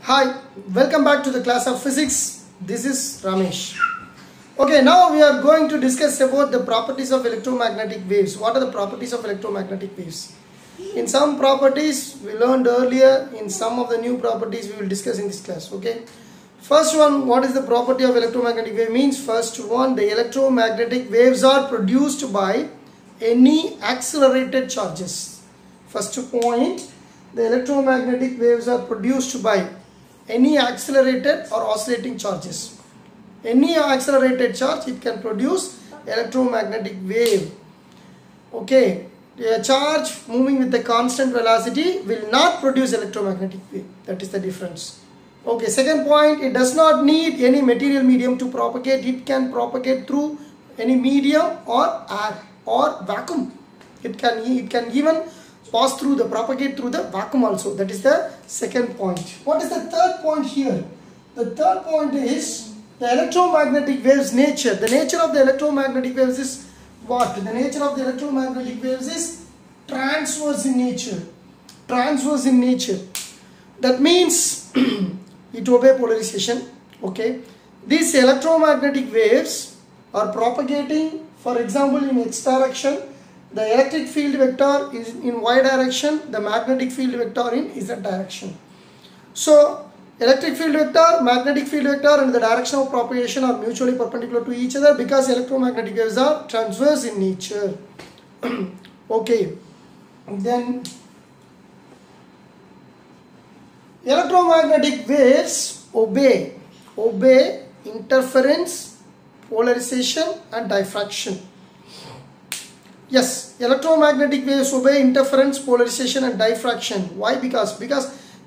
Hi, welcome back to the class of physics. This is Ramesh. Okay, now we are going to discuss about the properties of electromagnetic waves. What are the properties of electromagnetic waves? In some properties we learned earlier, in some of the new properties we will discuss in this class. Okay, first one, what is the property of electromagnetic wave? Means first one, the electromagnetic waves are produced by any accelerated charges. First point, the electromagnetic waves are produced by any accelerated or oscillating charges. Any accelerated charge, it can produce electromagnetic wave. Okay, a charge moving with a constant velocity will not produce electromagnetic wave. That is the difference. Okay, second point, it does not need any material medium to propagate. It can propagate through any medium or air or vacuum. It can even pass through propagate through the vacuum also. That is the second point. What is the third point here? The third point is the electromagnetic waves nature. The nature of the electromagnetic waves is what? The nature of the electromagnetic waves is transverse in nature. Transverse in nature. That means it obeys polarization. Okay. These electromagnetic waves are propagating, for example, in x direction. The electric field vector is in y direction, the magnetic field vector in z direction. So, electric field vector, magnetic field vector and the direction of propagation are mutually perpendicular to each other because electromagnetic waves are transverse in nature. Okay, then electromagnetic waves obey interference, polarization and diffraction. Yes, electromagnetic waves obey interference, polarization and diffraction. Why? Because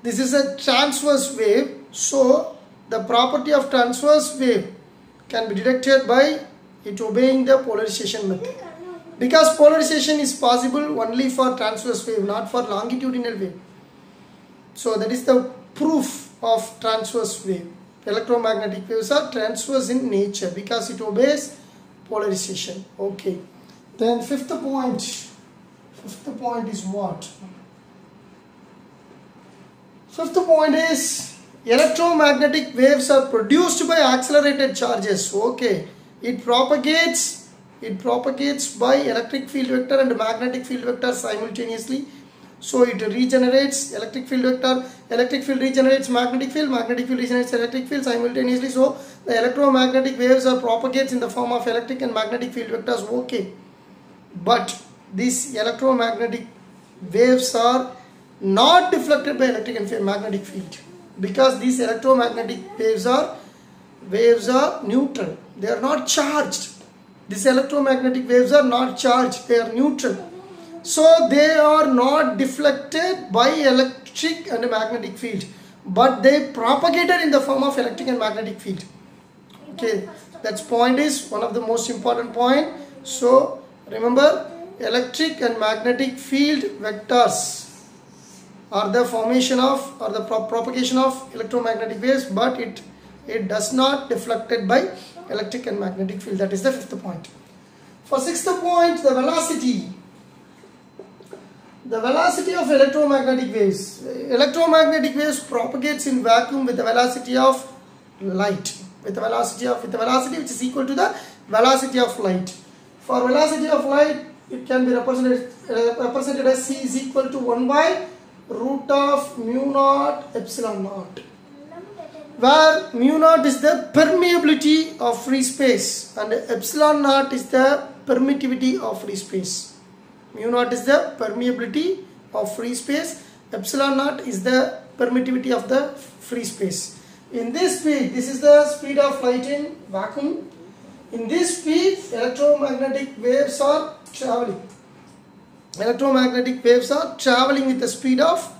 this is a transverse wave. So the property of transverse wave can be detected by it obeying the polarization method. Because polarization is possible only for transverse wave, not for longitudinal wave. So that is the proof of transverse wave. Electromagnetic waves are transverse in nature because it obeys polarization. Okay. Then fifth point is what? Fifth point is electromagnetic waves are produced by accelerated charges. Okay, it propagates by electric field vector and magnetic field vector simultaneously. So it regenerates electric field vector, electric field regenerates magnetic field regenerates electric field simultaneously. So the electromagnetic waves are propagates in the form of electric and magnetic field vectors. Okay. But these electromagnetic waves are not deflected by electric and magnetic field because these electromagnetic waves are neutral. They are not charged. These electromagnetic waves are not charged. They are neutral. So they are not deflected by electric and magnetic field, but they propagated in the form of electric and magnetic field. Okay, that point is one of the most important point. So remember, electric and magnetic field vectors are the formation of or the propagation of electromagnetic waves, but it does not deflected by electric and magnetic field. That is the fifth point. For sixth point, the velocity. The velocity of electromagnetic waves. Electromagnetic waves propagates in vacuum with the velocity of light. With the velocity which is equal to the velocity of light. For velocity of light, it can be represented as c is equal to 1 by root of mu naught epsilon naught, where mu naught is the permeability of free space and epsilon naught is the permittivity of free space. Mu naught is the permeability of free space, epsilon naught is the permittivity of the free space. In this speed, this is the speed of light in vacuum. In this speed, electromagnetic waves are traveling. Electromagnetic waves are traveling with the speed of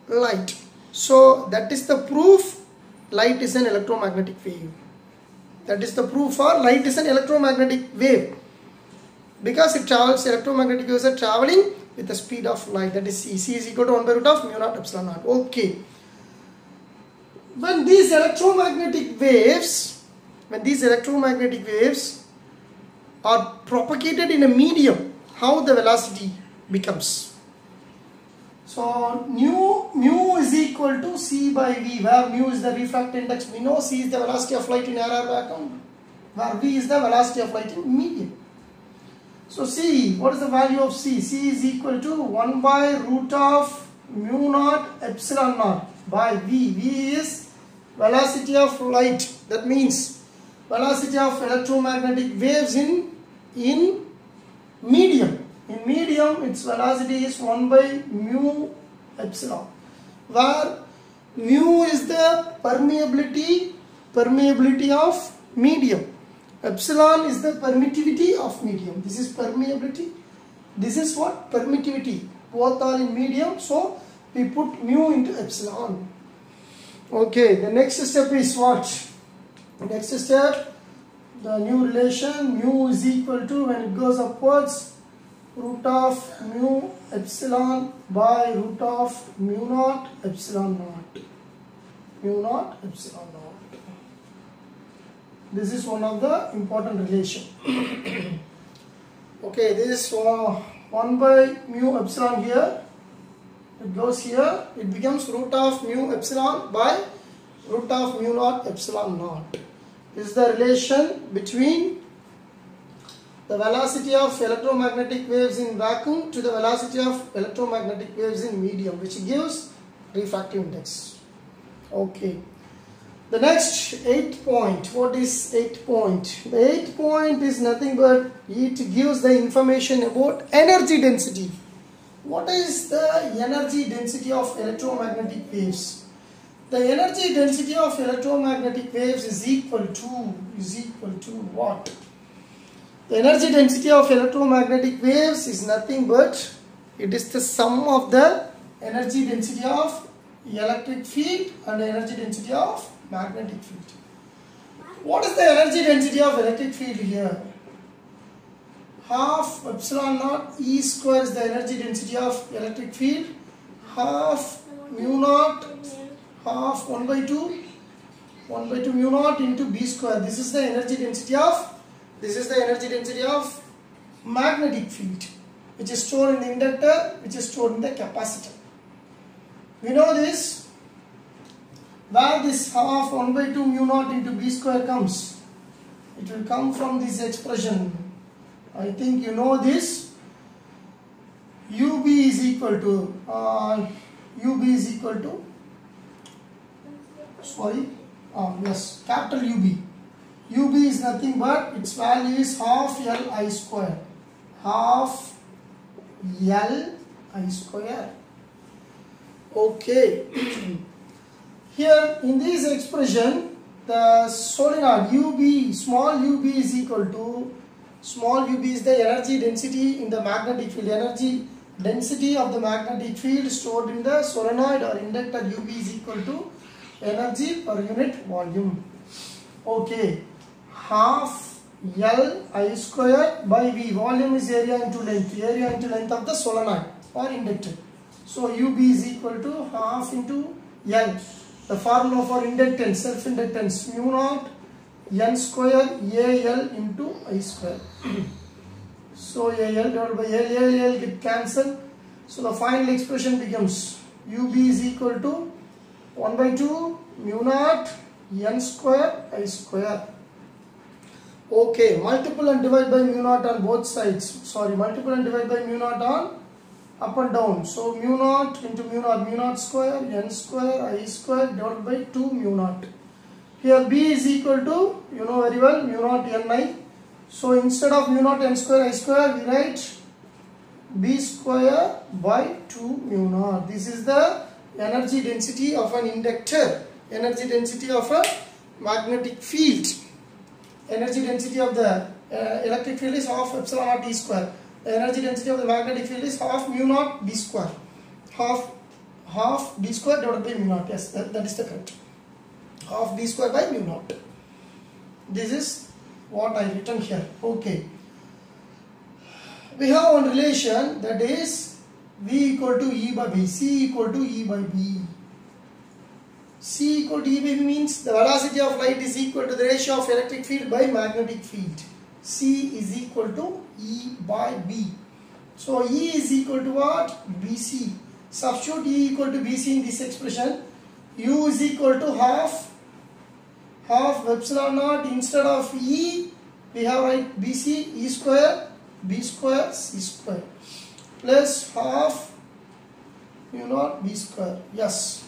light. So that is the proof light is an electromagnetic wave. That is the proof for light is an electromagnetic wave. Because it travels, electromagnetic waves are traveling with the speed of light. That is c is equal to 1 by root of mu naught epsilon naught. Okay. When these electromagnetic waves are propagated in a medium, how the velocity becomes? So mu is equal to C by V, where mu is the refractive index. We know C is the velocity of light in air vacuum, where V is the velocity of light in medium. So C, what is the value of C? C is equal to 1 by root of mu naught epsilon naught by V. V is velocity of light. That means velocity of electromagnetic waves in medium. In medium, its velocity is 1 by mu epsilon, where mu is the permeability of medium. Epsilon is the permittivity of medium. This is permeability. This is what? Permittivity. Both are in medium, so we put mu into epsilon. Okay, the next step is what? Next step, the new relation, mu is equal to, when it goes upwards, root of mu epsilon by root of mu naught epsilon naught. Mu naught epsilon naught. This is one of the important relation. Okay, this is 1 by mu epsilon here. It goes here. It becomes root of mu epsilon by root of mu naught epsilon naught. This is the relation between the velocity of electromagnetic waves in vacuum to the velocity of electromagnetic waves in medium, which gives refractive index. Okay. The next 8th point. What is 8th point? The 8th point is nothing but it gives the information about energy density. What is the energy density of electromagnetic waves? The energy density of electromagnetic waves is equal to what? The energy density of electromagnetic waves is nothing but it is the sum of the energy density of electric field and the energy density of magnetic field. What is the energy density of electric field here? Half epsilon naught E square is the energy density of electric field. Half mu naught, half 1 by 2 mu naught into B square. This is the energy density of magnetic field, which is stored in the inductor, which is stored in the capacitor. We know this. Where this half 1 by 2 mu naught into B square comes, it will come from this expression. I think you know this. UB is equal to capital UB. UB is nothing but its value is half L I square. Half L I square. Okay. Here in this expression, the solenoid UB, small ub is equal to, small ub is the energy density in the magnetic field. Energy density of the magnetic field stored in the solenoid or inductor UB is equal to energy per unit volume. Okay. Half L I square by V. Volume is area into length of the solenoid or inductor. So UB is equal to half into L. The formula for inductance, self-inductance, mu naught N square AL into I square. So AL divided by L get cancelled. So the final expression becomes UB is equal to 1 by 2 mu naught N square I square. Okay, multiple and divide by mu naught on both sides. Sorry, multiple and divide by mu naught on up and down. So mu naught into mu naught square N square I square divided by 2 mu naught. Here B is equal to, you know very well, mu naught Ni. So instead of mu naught N square I square, we write B square by 2 mu naught. This is the energy density of an inductor, energy density of a magnetic field. Energy density of the electric field is half epsilon naught E square. The energy density of the magnetic field is half mu naught B square. Half B square divided by mu naught. Yes, that is the correct. Half B square by mu naught. This is what I written here. Okay. We have one relation, that is V equal to E by B, C equal to E by B. C equal to E by B means the velocity of light is equal to the ratio of electric field by magnetic field. C is equal to E by B. So E is equal to what? BC. Substitute E equal to BC in this expression. U is equal to half epsilon naught. Instead of E, we have write BC E square, B square, C square, plus half mu naught B square. Yes.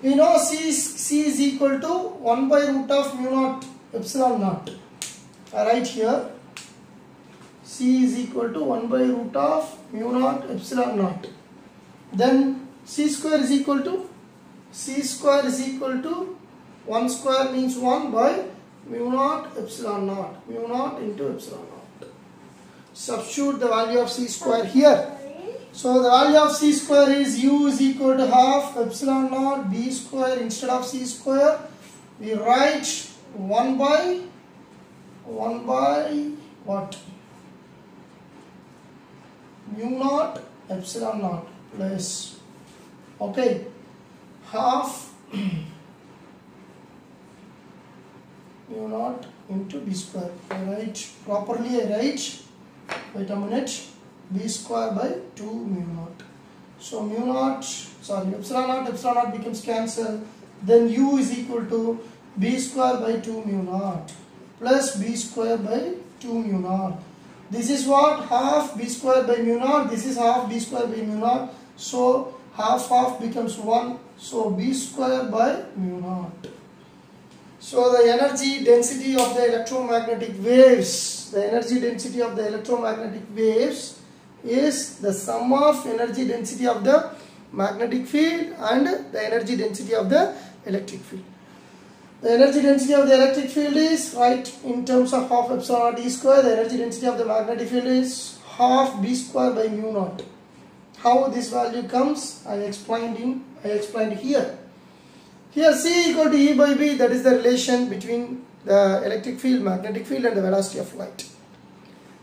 We know C is equal to 1 by root of mu naught epsilon naught. I write here C is equal to 1 by root of mu naught epsilon naught. Then C square is equal to 1 square means 1 by mu naught epsilon naught. Mu naught into epsilon naught. Substitute the value of C square here. So the value of C square is U is equal to half epsilon naught B square. Instead of C square, we write 1 by what? Mu naught epsilon naught plus, okay, half mu naught into B square. I write properly, wait a minute, B square by 2 mu naught. So epsilon naught becomes cancelled. Then U is equal to B square by 2 mu naught plus B square by 2 mu naught. This is what? Half B square by mu naught. This is half B square by mu naught. So half becomes 1. So B square by mu naught. So the energy density of the electromagnetic waves, is the sum of energy density of the magnetic field and the energy density of the electric field. The energy density of the electric field is, right, in terms of half epsilon naught E square. The energy density of the magnetic field is half B square by mu naught. How this value comes, I explained here. Here C equal to E by B, that is the relation between the electric field, magnetic field and the velocity of light.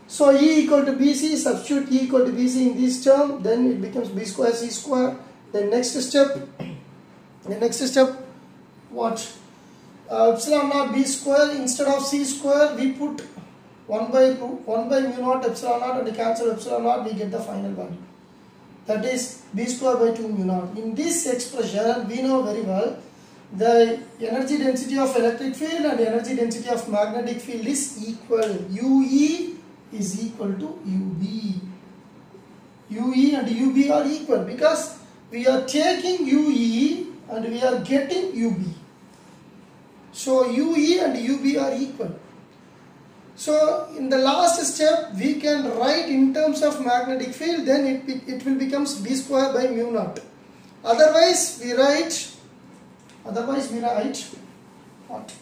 So E equal to BC, substitute E equal to BC in this term, then it becomes B square C square. The next step, what? Epsilon naught B square, instead of C square we put 1 by mu naught epsilon naught and cancel epsilon naught, we get the final value. That is B square by 2 mu naught. In this expression we know very well the energy density of electric field and energy density of magnetic field is equal. UE is equal to UB. UE and UB are equal because we are taking UE and we are getting UB. So UE and UB are equal. So in the last step we can write in terms of magnetic field, then it will become B square by mu naught. Otherwise we write what?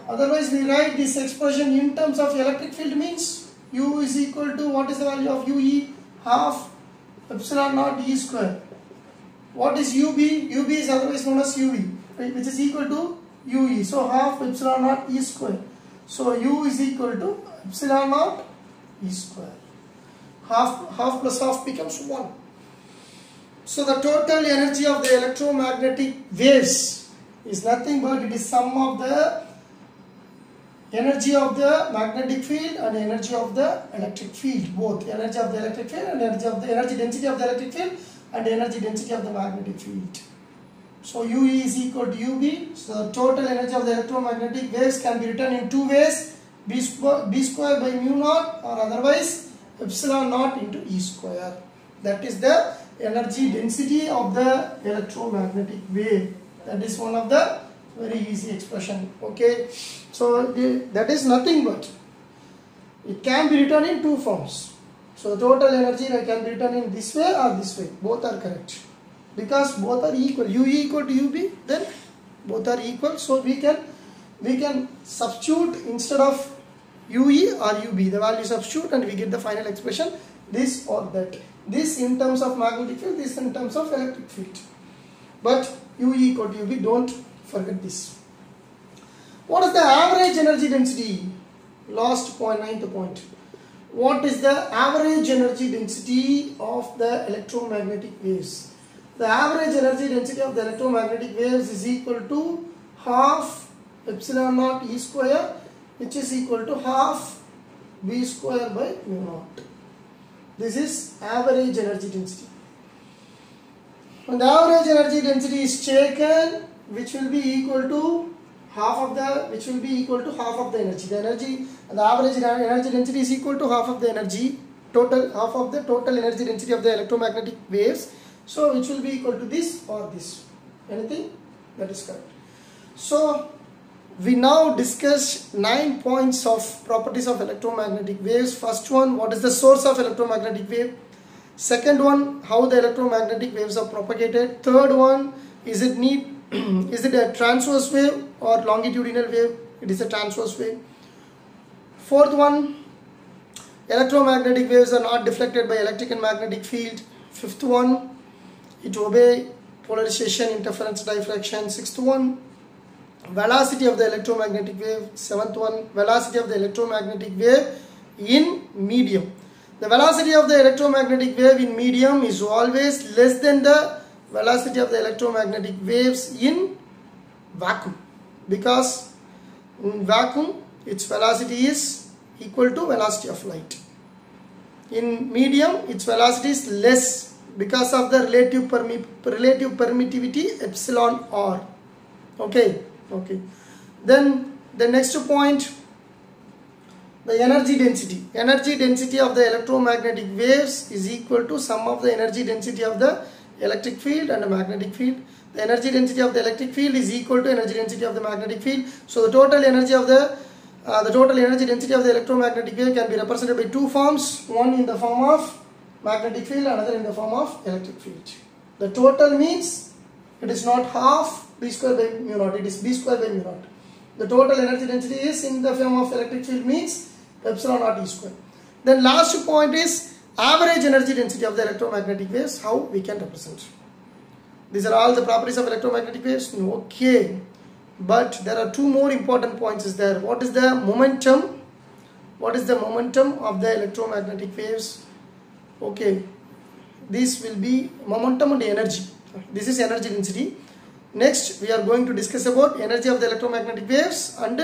Otherwise we write this expression in terms of electric field means U is equal to, what is the value of UE? Half epsilon naught E square. What is UB? UB is otherwise known as UV, which is equal to UE. So half epsilon naught E square. So U is equal to epsilon naught E square. Half plus half becomes 1. So the total energy of the electromagnetic waves is nothing but it is sum of the energy of the magnetic field and energy of the electric field, both energy of the electric field and energy density of the electric field and energy density of the magnetic field. So UE is equal to UB. So the total energy of the electromagnetic waves can be written in two ways: B square by mu naught, or otherwise epsilon naught into E square. That is the energy density of the electromagnetic wave. That is one of the very easy expression. Okay, so that is nothing but it can be written in two forms. So the total energy can be written in this way or this way. Both are correct because both are equal. UE equal to UB, then both are equal. So we can substitute instead of UE or UB the value substitute and we get the final expression, this or that. This in terms of magnetic field, this in terms of electric field. But UE equal to UB, don't forget this. What is the average energy density? Last point, ninth point. What is the average energy density of the electromagnetic waves? The average energy density of the electromagnetic waves is equal to half epsilon naught E square, which is equal to half V square by mu naught. This is average energy density. When the average energy density is taken, which will be equal to half of the energy. The average energy density is equal to half of the total energy density of the electromagnetic waves. So which will be equal to this or this. Anything? That is correct. So we now discuss 9 points of properties of electromagnetic waves. First one, what is the source of electromagnetic wave? Second one, how the electromagnetic waves are propagated. Third one, is it a transverse wave or longitudinal wave? It is a transverse wave. Fourth one, electromagnetic waves are not deflected by electric and magnetic field. Fifth one, it obeys polarization, interference, diffraction. Sixth one, velocity of the electromagnetic wave. Seventh one, velocity of the electromagnetic wave in medium. The velocity of the electromagnetic wave in medium is always less than the velocity of the electromagnetic waves in vacuum, because in vacuum its velocity is equal to velocity of light. In medium its velocity is less because of the relative permittivity epsilon r. Okay. Then the next point, the energy density. Energy density of the electromagnetic waves is equal to sum of the energy density of the electric field and the magnetic field. The energy density of the electric field is equal to energy density of the magnetic field. So the total energy density of the electromagnetic wave can be represented by two forms. One in the form of magnetic field, another in the form of electric field. The total means it is not half B square by mu naught, it is B square by mu naught. The total energy density is in the form of electric field means epsilon naught E square. Then last point is average energy density of the electromagnetic waves, how we can represent. These are all the properties of electromagnetic waves. Okay, but there are two more important points is there. What is the momentum? What is the momentum of the electromagnetic waves? Okay, this will be momentum and energy. This is energy density. Next we are going to discuss about energy of the electromagnetic waves and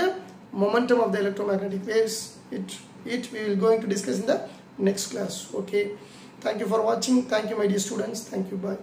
momentum of the electromagnetic waves. It we will going to discuss in the next class. Okay, thank you for watching. Thank you my dear students. Thank you. Bye.